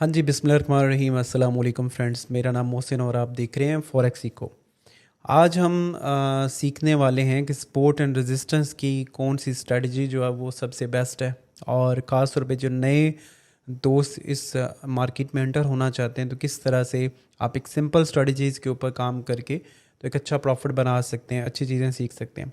हाँ जी, बिस्मिल्लाहिर्रहमानिर्रहीम। अस्सलाम वालेकुम फ्रेंड्स, मेरा नाम मोहसिन और आप देख रहे हैं फॉरेक्स इको। आज हम सीखने वाले हैं कि सपोर्ट एंड रेजिस्टेंस की कौन सी स्ट्रेटजी जो है वो सबसे बेस्ट है। और ख़ास तौर पे जो नए दोस्त इस मार्केट में एंटर होना चाहते हैं तो किस तरह से आप एक सिंपल स्ट्रेटजीज़ के ऊपर काम करके तो एक अच्छा प्रॉफिट बना सकते हैं, अच्छी चीज़ें सीख सकते हैं।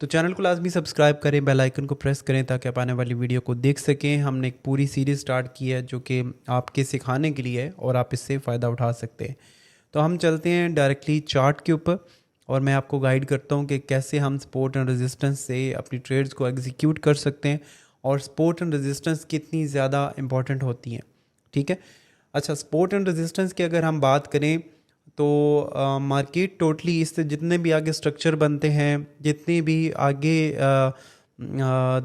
तो चैनल को लाजमी सब्सक्राइब करें, बेल आइकन को प्रेस करें ताकि आप आने वाली वीडियो को देख सकें। हमने एक पूरी सीरीज़ स्टार्ट की है जो कि आपके सिखाने के लिए है और आप इससे फ़ायदा उठा सकते हैं। तो हम चलते हैं डायरेक्टली चार्ट के ऊपर और मैं आपको गाइड करता हूं कि कैसे हम सपोर्ट एंड रेजिस्टेंस से अपनी ट्रेड्स को एग्जीक्यूट कर सकते हैं और सपोर्ट एंड रेजिस्टेंस कितनी ज़्यादा इंपॉर्टेंट होती हैं। ठीक है। अच्छा, सपोर्ट एंड रेजिस्टेंस की अगर हम बात करें तो मार्केट टोटली इससे जितने भी आगे स्ट्रक्चर बनते हैं, जितने भी आगे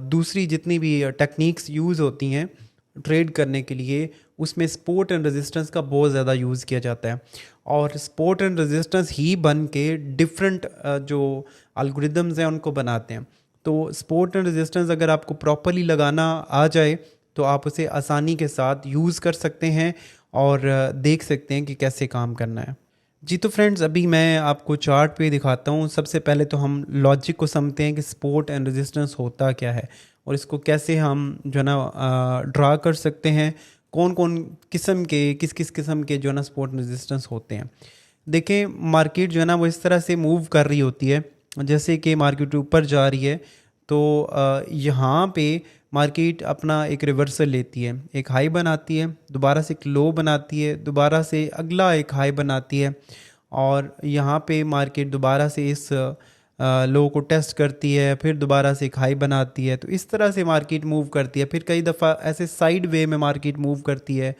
दूसरी जितनी भी टेक्निक्स यूज़ होती हैं ट्रेड करने के लिए, उसमें सपोर्ट एंड रेजिस्टेंस का बहुत ज़्यादा यूज़ किया जाता है। और सपोर्ट एंड रेजिस्टेंस ही बन के डिफरेंट जो एल्गोरिदम्स हैं उनको बनाते हैं। तो सपोर्ट एंड रेजिस्टेंस अगर आपको प्रॉपरली लगाना आ जाए तो आप उसे आसानी के साथ यूज़ कर सकते हैं और देख सकते हैं कि कैसे काम करना है। जी तो फ्रेंड्स, अभी मैं आपको चार्ट पे दिखाता हूँ। सबसे पहले तो हम लॉजिक को समझते हैं कि सपोर्ट एंड रेजिस्टेंस होता क्या है और इसको कैसे हम जो है ना ड्रा कर सकते हैं। कौन कौन किस्म के किस किस किस्म के जो है ना सपोर्ट एंड रेजिस्टेंस होते हैं। देखें, मार्केट जो है ना वो इस तरह से मूव कर रही होती है, जैसे कि मार्केट ऊपर जा रही है तो यहाँ पे मार्केट अपना एक रिवर्सल लेती है, एक हाई बनाती है, दोबारा से एक लो बनाती है, दोबारा से अगला एक हाई बनाती है और यहाँ पे मार्केट दोबारा से इस लो को टेस्ट करती है, फिर दोबारा से एक हाई बनाती है। तो इस तरह से मार्केट मूव करती है। फिर कई दफ़ा ऐसे साइड वे में मार्केट मूव करती है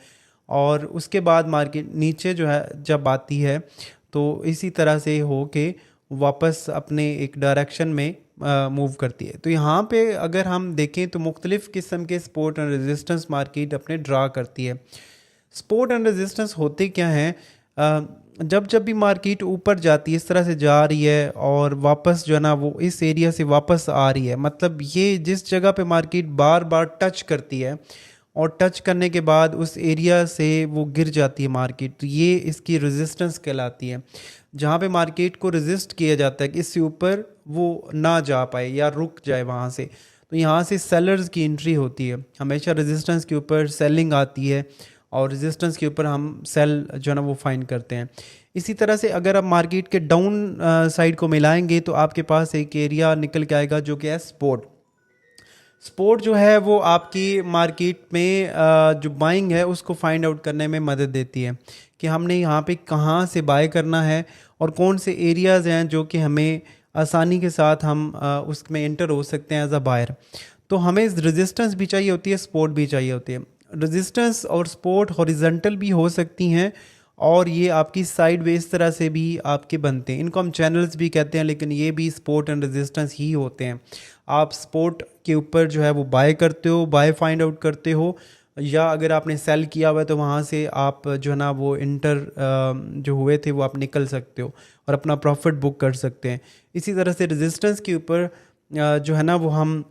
और उसके बाद मार्केट नीचे जो है जब आती है तो इसी तरह से हो के वापस अपने एक डायरेक्शन में मूव करती है। तो यहाँ पे अगर हम देखें तो मुख्तलिफ़ किस्म के सपोर्ट एंड रेजिस्टेंस मार्केट अपने ड्रा करती है। सपोर्ट एंड रेजिस्टेंस होते क्या हैं? जब जब भी मार्केट ऊपर जाती है, इस तरह से जा रही है और वापस जो है ना वो इस एरिया से वापस आ रही है, मतलब ये जिस जगह पे मार्केट बार बार टच करती है और टच करने के बाद उस एरिया से वो गिर जाती है मार्केट, तो ये इसकी रेजिस्टेंस कहलाती है। जहाँ पे मार्केट को रेजिस्ट किया जाता है कि इससे ऊपर वो ना जा पाए या रुक जाए वहाँ से, तो यहाँ से सेलर्स की एंट्री होती है। हमेशा रेजिस्टेंस के ऊपर सेलिंग आती है और रेजिस्टेंस के ऊपर हम सेल जो है ना वो फाइंड करते हैं। इसी तरह से अगर आप मार्केट के डाउन साइड को मिलाएंगे तो आपके पास एक एरिया निकल के आएगा जो कि है सपोर्ट। सपोर्ट जो है वो आपकी मार्केट में जो बाइंग है उसको फाइंड आउट करने में मदद देती है कि हमने यहाँ पे कहाँ से बाय करना है और कौन से एरियाज़ हैं जो कि हमें आसानी के साथ हम उसमें एंटर हो सकते हैं एज अ बायर। तो हमें रेजिस्टेंस भी चाहिए होती है, सपोर्ट भी चाहिए होती है। रेजिस्टेंस और सपोर्ट हॉरिजॉन्टल भी हो सकती हैं और ये आपकी साइड वे इस तरह से भी आपके बनते हैं। इनको हम चैनल्स भी कहते हैं, लेकिन ये भी सपोर्ट एंड रेजिस्टेंस ही होते हैं। आप सपोर्ट के ऊपर जो है वो बाय करते हो, बाय फाइंड आउट करते हो, या अगर आपने सेल किया हुआ है तो वहाँ से आप जो है ना वो इंटर जो हुए थे वो आप निकल सकते हो और अपना प्रॉफिट बुक कर सकते हैं। इसी तरह से रेजिस्टेंस के ऊपर जो है ना वो हम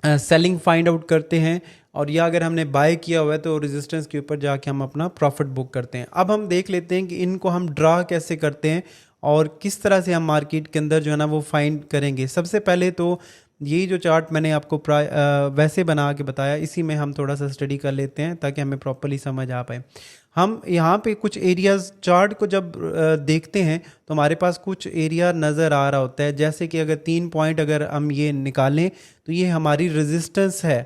सेलिंग फाइंड आउट करते हैं और या अगर हमने बाय किया हुआ है तो रेजिस्टेंस के ऊपर जाके हम अपना प्रॉफिट बुक करते हैं। अब हम देख लेते हैं कि इनको हम ड्रा कैसे करते हैं और किस तरह से हम मार्केट के अंदर जो है ना वो फाइंड करेंगे। सबसे पहले तो यही जो चार्ट मैंने आपको वैसे बना के बताया, इसी में हम थोड़ा सा स्टडी कर लेते हैं ताकि हमें प्रॉपरली समझ आ पाए। हम यहाँ पे कुछ एरियाज़ चार्ट को जब देखते हैं तो हमारे पास कुछ एरिया नज़र आ रहा होता है, जैसे कि अगर 3 पॉइंट अगर हम ये निकालें तो ये हमारी रेजिस्टेंस है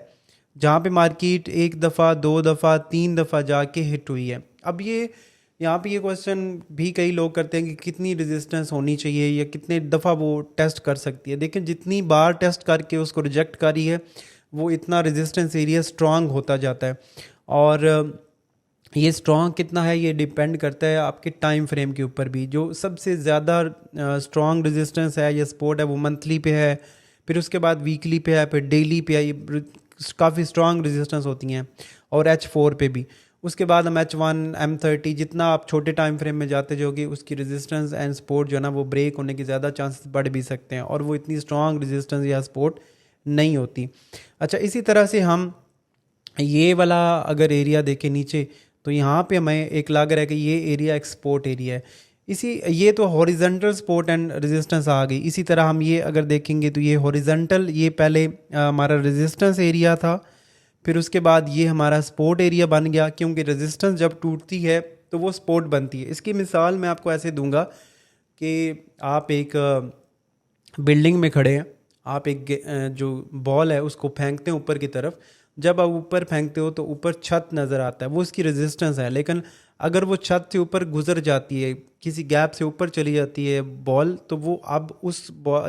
जहाँ पे मार्केट एक दफ़ा, दो दफ़ा, तीन दफ़ा जाके हिट हुई है। अब ये यहाँ पे ये क्वेश्चन भी कई लोग करते हैं कि कितनी रेजिस्टेंस होनी चाहिए या कितने दफ़ा वो टेस्ट कर सकती है। देखिए, जितनी बार टेस्ट करके उसको रिजेक्ट करी है वो इतना रेजिस्टेंस एरिया स्ट्रांग होता जाता है। और ये स्ट्रॉन्ग कितना है ये डिपेंड करता है आपके टाइम फ्रेम के ऊपर भी। जो सबसे ज़्यादा स्ट्रॉन्ग रेजिस्टेंस है या सपोर्ट है वो मंथली पे है, फिर उसके बाद वीकली पे है, फिर डेली पे है। ये काफ़ी स्ट्रॉन्ग रेजिस्टेंस होती हैं और H4 पे भी। उसके बाद हम H1, M30, जितना आप छोटे टाइम फ्रेम में जाते जाओगे उसकी रेजिस्टेंस एंड सपोर्ट जो है ना वो ब्रेक होने के ज़्यादा चांसेस बढ़ भी सकते हैं और वो इतनी स्ट्रॉन्ग रेजिस्टेंस या सपोर्ट नहीं होती। अच्छा, इसी तरह से हम ये वाला अगर एरिया देखें नीचे तो यहाँ पे हमें एक लग रहा है कि ये एरिया एक सपोर्ट एरिया है। ये तो हॉरिजेंटल सपोर्ट एंड रेजिस्टेंस आ गई। इसी तरह हम ये अगर देखेंगे तो ये हॉरिजेंटल, ये पहले हमारा रेजिस्टेंस एरिया था, फिर उसके बाद ये हमारा सपोर्ट एरिया बन गया, क्योंकि रेजिस्टेंस जब टूटती है तो वो सपोर्ट बनती है। इसकी मिसाल मैं आपको ऐसे दूंगा कि आप एक बिल्डिंग में खड़े हैं, आप एक जो बॉल है उसको फेंकते हैं ऊपर की तरफ। जब आप ऊपर फेंकते हो तो ऊपर छत नज़र आता है, वो उसकी रेजिस्टेंस है। लेकिन अगर वो छत से ऊपर गुजर जाती है, किसी गैप से ऊपर चली जाती है बॉल, तो वो अब उस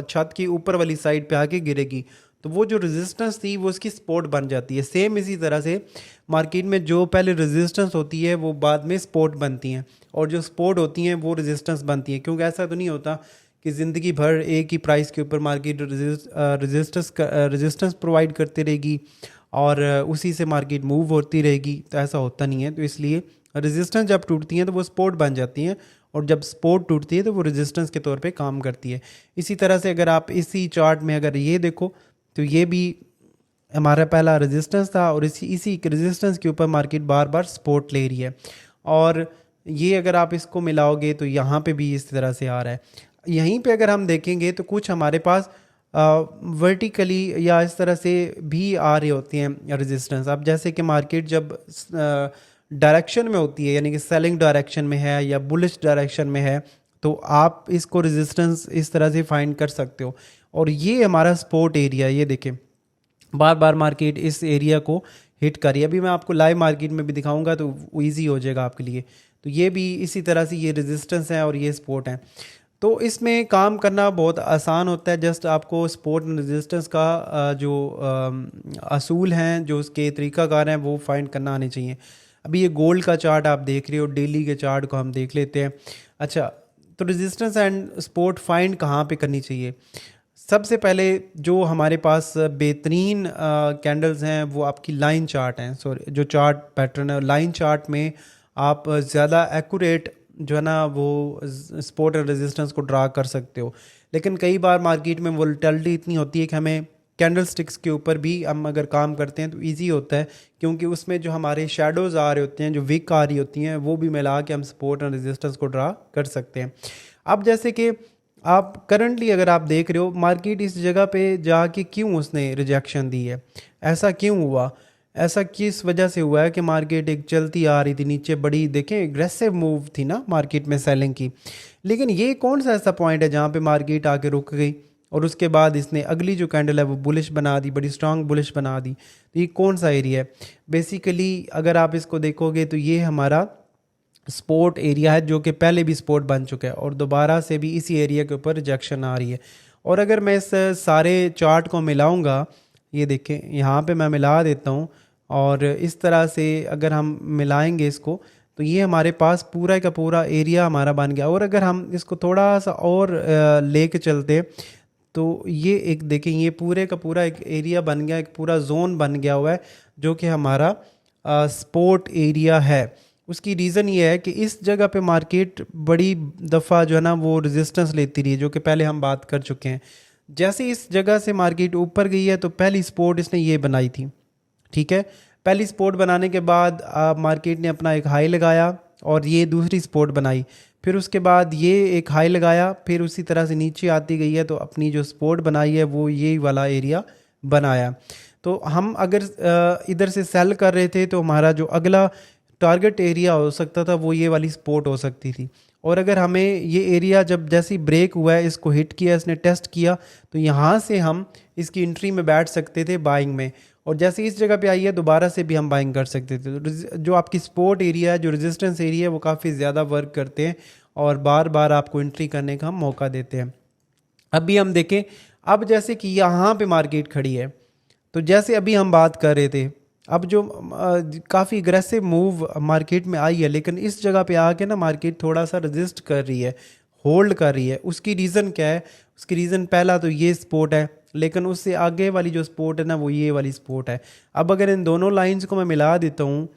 छत की ऊपर वाली साइड पे आके गिरेगी, तो वो जो रेजिस्टेंस थी वो उसकी सपोर्ट बन जाती है। सेम इसी तरह से मार्केट में जो पहले रेजिस्टेंस होती है वो बाद में सपोर्ट बनती हैं, और जो सपोर्ट होती हैं वो रेजिस्टेंस बनती है। क्योंकि ऐसा तो नहीं होता कि ज़िंदगी भर एक ही प्राइस के ऊपर मार्केट रेजिस्टेंस प्रोवाइड करती रहेगी और उसी से मार्केट मूव होती रहेगी, तो ऐसा होता नहीं है। तो इसलिए रेजिस्टेंस जब टूटती हैं तो वो सपोर्ट बन जाती हैं, और जब सपोर्ट टूटती है तो वो रेजिस्टेंस के तौर पे काम करती है। इसी तरह से अगर आप इसी चार्ट में अगर ये देखो तो ये भी हमारा पहला रेजिस्टेंस था, और इसी रेजिस्टेंस के ऊपर मार्केट बार बार सपोर्ट ले रही है। और ये अगर आप इसको मिलाओगे तो यहाँ पे भी इस तरह से आ रहा है। यहीं पे अगर हम देखेंगे तो कुछ हमारे पास वर्टिकली या इस तरह से भी आ रहे होते हैं रेजिस्टेंस। अब जैसे कि मार्केट जब डायरेक्शन में होती है, यानी कि सेलिंग डायरेक्शन में है या बुलिश डायरेक्शन में है, तो आप इसको रेजिस्टेंस इस तरह से फाइंड कर सकते हो। और ये हमारा सपोर्ट एरिया, ये देखें बार बार मार्केट इस एरिया को हिट कर रही है। अभी मैं आपको लाइव मार्केट में भी दिखाऊंगा तो ईजी हो जाएगा आपके लिए। तो ये भी इसी तरह से ये रेजिस्टेंस है और ये सपोर्ट है। तो इसमें काम करना बहुत आसान होता है। जस्ट आपको सपोर्ट एंड रेजिस्टेंस का जो असूल हैं, जो उसके तरीक़ाकार हैं, वो फाइंड करना आने चाहिए। अभी ये गोल्ड का चार्ट आप देख रहे हो, डेली के चार्ट को हम देख लेते हैं। अच्छा, तो रेजिस्टेंस एंड सपोर्ट फाइंड कहाँ पे करनी चाहिए? सबसे पहले जो हमारे पास बेहतरीन कैंडल्स हैं वो आपकी लाइन चार्ट हैं। सॉरी, जो चार्ट पैटर्न है लाइन चार्ट में आप ज़्यादा एक्यूरेट जो है ना वो सपोर्ट और रेजिस्टेंस को ड्रा कर सकते हो। लेकिन कई बार मार्केट में वोलेटिलिटी इतनी होती है कि हमें कैंडल स्टिक्स के ऊपर भी हम अगर काम करते हैं तो इजी होता है, क्योंकि उसमें जो हमारे शेडोज़ आ रहे होते हैं, जो विक आ रही होती हैं, वो भी मिला के हम सपोर्ट और रेजिस्टेंस को ड्रा कर सकते हैं। अब जैसे कि आप करंटली अगर आप देख रहे हो मार्केट इस जगह पे जाके क्यों उसने रिजेक्शन दी है, ऐसा क्यों हुआ, ऐसा किस वजह से हुआ है कि मार्केट एक चलती आ रही थी नीचे, बड़ी देखें एग्रेसिव मूव थी ना मार्केट में सेलिंग की। लेकिन ये कौन सा ऐसा पॉइंट है जहाँ पे मार्केट आके रुक गई और उसके बाद इसने अगली जो कैंडल है वो बुलिश बना दी, बड़ी स्ट्रांग बुलिश बना दी? तो ये कौन सा एरिया है? बेसिकली अगर आप इसको देखोगे तो ये हमारा स्पोर्ट एरिया है, जो कि पहले भी स्पोर्ट बन चुका है और दोबारा से भी इसी एरिया के ऊपर रिजेक्शन आ रही है। और अगर मैं इस सारे चार्ट को मिलाऊंगा, ये देखें यहाँ पे मैं मिला देता हूँ, और इस तरह से अगर हम मिलाएंगे इसको तो ये हमारे पास पूरा का पूरा एरिया हमारा बन गया। और अगर हम इसको थोड़ा सा और लेके चलते तो ये एक देखें, ये पूरे का पूरा एक एरिया बन गया, एक पूरा जोन बन गया हुआ है जो कि हमारा स्पोर्ट एरिया है। उसकी रीज़न ये है कि इस जगह पे मार्केट बड़ी दफ़ा जो है ना वो रेजिस्टेंस लेती रही है, जो कि पहले हम बात कर चुके हैं। जैसे इस जगह से मार्केट ऊपर गई है तो पहली सपोर्ट इसने ये बनाई थी, ठीक है। पहली सपोर्ट बनाने के बाद मार्केट ने अपना एक हाई लगाया और ये दूसरी सपोर्ट बनाई, फिर उसके बाद ये एक हाई लगाया, फिर उसी तरह से नीचे आती गई है, तो अपनी जो सपोर्ट बनाई है वो ये वाला एरिया बनाया। तो हम अगर इधर से सेल कर रहे थे तो हमारा जो अगला टारगेट एरिया हो सकता था वो ये वाली सपोर्ट हो सकती थी। और अगर हमें ये एरिया जब जैसे ही ब्रेक हुआ है, इसको हिट किया, इसने टेस्ट किया, तो यहाँ से हम इसकी एंट्री में बैठ सकते थे बाइंग में, और जैसे इस जगह पे आई है दोबारा से भी हम बाइंग कर सकते थे। तो जो आपकी सपोर्ट एरिया है, जो रेजिस्टेंस एरिया है, वो काफ़ी ज़्यादा वर्क करते हैं और बार बार आपको एंट्री करने का हम मौका देते हैं। अभी हम देखें, अब जैसे कि यहाँ पे मार्केट खड़ी है, तो जैसे अभी हम बात कर रहे थे, अब जो काफ़ी अग्रेसिव मूव मार्केट में आई है, लेकिन इस जगह पे आके ना मार्केट थोड़ा सा रजिस्ट कर रही है, होल्ड कर रही है। उसकी रीज़न क्या है? उसकी रीज़न पहला तो ये सपोर्ट है, लेकिन उससे आगे वाली जो सपोर्ट है ना वो ये वाली सपोर्ट है। अब अगर इन दोनों लाइंस को मैं मिला देता हूँ,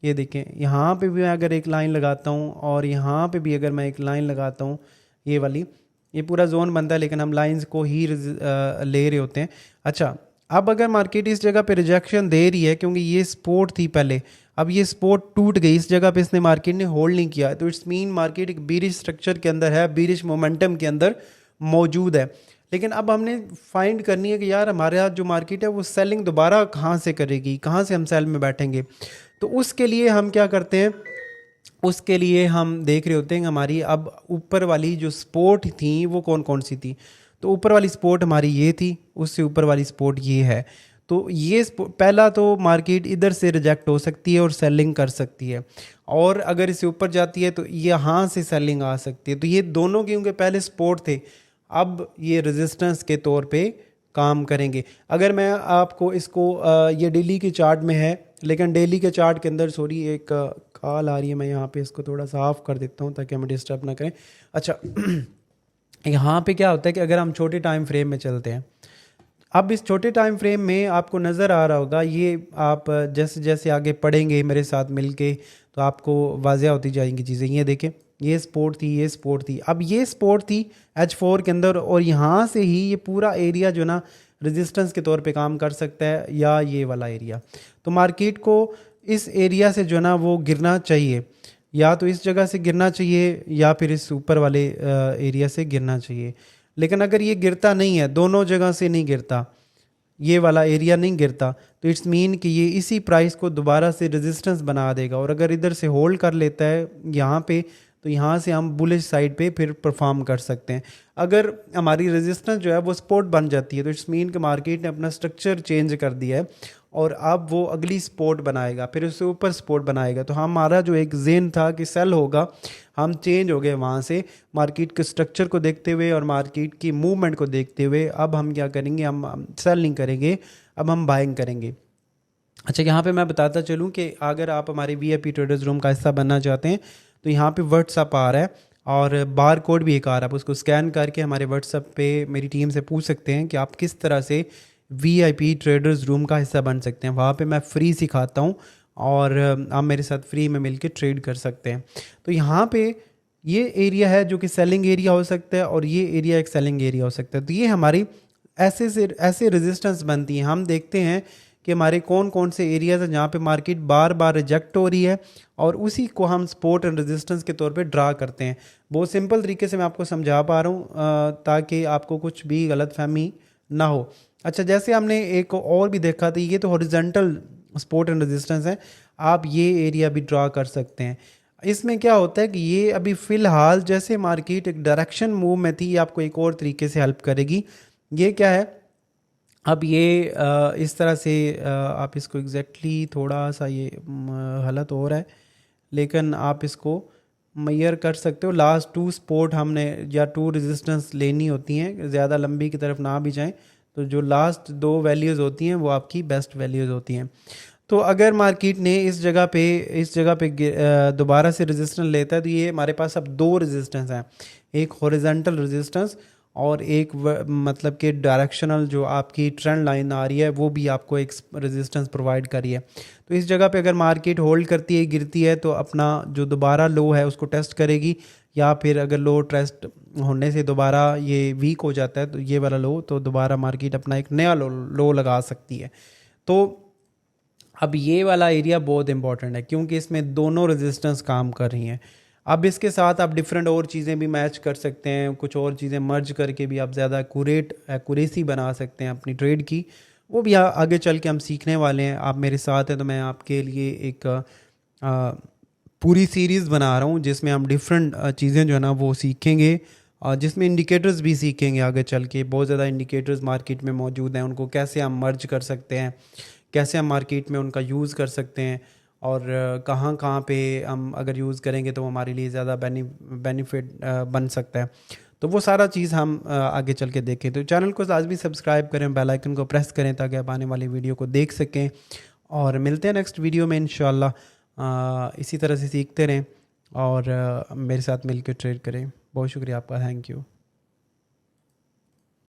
ये देखें यहाँ पे भी मैं अगर एक लाइन लगाता हूँ और यहाँ पे भी अगर मैं एक लाइन लगाता हूँ, ये वाली, ये पूरा जोन बनता है, लेकिन हम लाइंस को ही ले रहे होते हैं। अच्छा, अब अगर मार्केट इस जगह पे रिजेक्शन दे रही है क्योंकि ये सपोर्ट थी पहले, अब ये सपोर्ट टूट गई, इस जगह पे इसने मार्केट ने होल्ड नहीं किया, तो इट्स मीन मार्केट एक बीरिश स्ट्रक्चर के अंदर है, बीरिश मोमेंटम के अंदर मौजूद है। लेकिन अब हमने फाइंड करनी है कि यार हमारे यहाँ जो मार्केट है वो सेलिंग दोबारा कहाँ से करेगी, कहाँ से हम सेल में बैठेंगे। तो उसके लिए हम क्या करते हैं, उसके लिए हम देख रहे होते हैं हमारी अब ऊपर वाली जो सपोर्ट थी वो कौन कौन सी थी। तो ऊपर वाली सपोर्ट हमारी ये थी, उससे ऊपर वाली सपोर्ट ये है। तो ये पहला तो मार्केट इधर से रिजेक्ट हो सकती है और सेलिंग कर सकती है, और अगर इससे ऊपर जाती है तो यहाँ से सेलिंग आ सकती है। तो ये दोनों क्योंकि पहले सपोर्ट थे, अब ये रेजिस्टेंस के तौर पे काम करेंगे। अगर मैं आपको इसको ये डेली के चार्ट में है, लेकिन डेली के चार्ट के अंदर सॉरी एक कॉल आ रही है, मैं यहाँ पे इसको थोड़ा सा ऑफ कर देता हूँ ताकि हमें डिस्टर्ब ना करें। अच्छा यहाँ पे क्या होता है कि अगर हम छोटे टाइम फ्रेम में चलते हैं, अब इस छोटे टाइम फ्रेम में आपको नज़र आ रहा होगा, ये आप जैसे जैसे आगे पढ़ेंगे मेरे साथ मिलके तो आपको वाज़ह होती जाएंगी चीज़ें। ये देखें, ये स्पोर्ट थी, ये स्पोर्ट थी, अब ये स्पोर्ट थी H4 के अंदर, और यहाँ से ही ये पूरा एरिया जो ना रेजिस्टेंस के तौर पे काम कर सकता है, या ये वाला एरिया। तो मार्केट को इस एरिया से जो ना वो गिरना चाहिए, या तो इस जगह से गिरना चाहिए या फिर इस ऊपर वाले एरिया से गिरना चाहिए। लेकिन अगर ये गिरता नहीं है, दोनों जगह से नहीं गिरता, ये वाला एरिया नहीं गिरता, तो इट्स मीन कि ये इसी प्राइस को दोबारा से रेजिस्टेंस बना देगा। और अगर इधर से होल्ड कर लेता है यहाँ पे, तो यहाँ से हम बुलिश साइड पे फिर परफॉर्म कर सकते हैं। अगर हमारी रेजिस्टेंस जो है वो सपोर्ट बन जाती है, तो इट्स मीन कि मार्केट ने अपना स्ट्रक्चर चेंज कर दिया है और अब वो अगली सपोर्ट बनाएगा, फिर उससे ऊपर सपोर्ट बनाएगा। तो हमारा जो एक ज़ेन था कि सेल होगा, हम चेंज हो गए वहाँ से मार्केट के स्ट्रक्चर को देखते हुए और मार्केट की मूवमेंट को देखते हुए। अब हम क्या करेंगे, हम सेल नहीं करेंगे, अब हम बाइंग करेंगे। अच्छा, यहाँ पे मैं बताता चलूँ कि अगर आप हमारे VIP ट्रेडर्स रूम का हिस्सा बनना चाहते हैं तो यहाँ पे व्हाट्सअप आ रहा है और बार कोड भी एक आ रहा है, आप उसको स्कैन करके हमारे व्हाट्सअप पे मेरी टीम से पूछ सकते हैं कि आप किस तरह से VIP ट्रेडर्स रूम का हिस्सा बन सकते हैं। वहाँ पे मैं फ्री सिखाता हूँ और आप मेरे साथ फ्री में मिलके ट्रेड कर सकते हैं। तो यहाँ पे ये एरिया है जो कि सेलिंग एरिया हो सकता है और ये एरिया एक सेलिंग एरिया हो सकता है। तो ये हमारी ऐसे रेजिस्टेंस बनती हैं। हम देखते हैं कि हमारे कौन कौन से एरियाज हैं जहाँ पे मार्केट बार बार रिजेक्ट हो रही है और उसी को हम सपोर्ट एंड रेजिस्टेंस के तौर पे ड्रा करते हैं। बहुत सिंपल तरीके से मैं आपको समझा पा रहा हूँ ताकि आपको कुछ भी गलतफहमी ना हो। अच्छा, जैसे हमने एक और भी देखा था, ये तो हॉरिजॉन्टल सपोर्ट एंड रेजिस्टेंस है, आप ये एरिया भी ड्रा कर सकते हैं। इसमें क्या होता है कि ये अभी फ़िलहाल जैसे मार्केट एक डायरेक्शन मूव में थी, ये आपको एक और तरीके से हेल्प करेगी। ये क्या है, अब ये इस तरह से आप इसको एग्जैक्टली थोड़ा सा ये गलत हो रहा है, लेकिन आप इसको मैयर कर सकते हो। लास्ट 2 सपोर्ट हमने या 2 रेजिस्टेंस लेनी होती हैं, ज़्यादा लंबी की तरफ ना भी जाएं, तो जो लास्ट 2 वैल्यूज़ होती हैं वो आपकी बेस्ट वैल्यूज़ होती हैं। तो अगर मार्केट ने इस जगह पे दोबारा से रेजिस्टेंस लेता है, तो ये हमारे पास अब 2 रेजिस्टेंस हैं, एक हॉरिजॉन्टल रेजिस्टेंस और एक मतलब कि डायरेक्शनल जो आपकी ट्रेंड लाइन आ रही है वो भी आपको एक रेजिस्टेंस प्रोवाइड करी है। तो इस जगह पे अगर मार्केट होल्ड करती है, गिरती है, तो अपना जो दोबारा लो है उसको टेस्ट करेगी, या फिर अगर लो टेस्ट होने से दोबारा ये वीक हो जाता है तो ये वाला लो, तो दोबारा मार्केट अपना एक नया लो लगा सकती है। तो अब ये वाला एरिया बहुत इंपॉर्टेंट है क्योंकि इसमें दोनों रेजिस्टेंस काम कर रही हैं। अब इसके साथ आप डिफरेंट और चीज़ें भी मैच कर सकते हैं, कुछ और चीज़ें मर्ज करके भी आप ज़्यादा एक्यूरेसी बना सकते हैं अपनी ट्रेड की। वो भी आगे चल के हम सीखने वाले हैं। आप मेरे साथ हैं तो मैं आपके लिए एक पूरी सीरीज़ बना रहा हूँ जिसमें हम डिफरेंट चीज़ें जो है ना वो सीखेंगे, और जिसमें इंडिकेटर्स भी सीखेंगे आगे चल के। बहुत ज़्यादा इंडिकेटर्स मार्केट में मौजूद हैं, उनको कैसे हम मर्ज कर सकते हैं, कैसे हम मार्केट में उनका यूज़ कर सकते हैं, और कहाँ कहाँ पे हम अगर यूज़ करेंगे तो हमारे लिए ज़्यादा बेनिफिट बन सकता है। तो वो सारा चीज़ हम आगे चल के देखें। तो चैनल को आज भी सब्सक्राइब करें, बेल आइकन को प्रेस करें ताकि आप आने वाली वीडियो को देख सकें। और मिलते हैं नेक्स्ट वीडियो में इंशाल्लाह। इसी तरह से सीखते रहें और मेरे साथ मिलकर ट्रेड करें। बहुत शुक्रिया आपका, थैंक यू।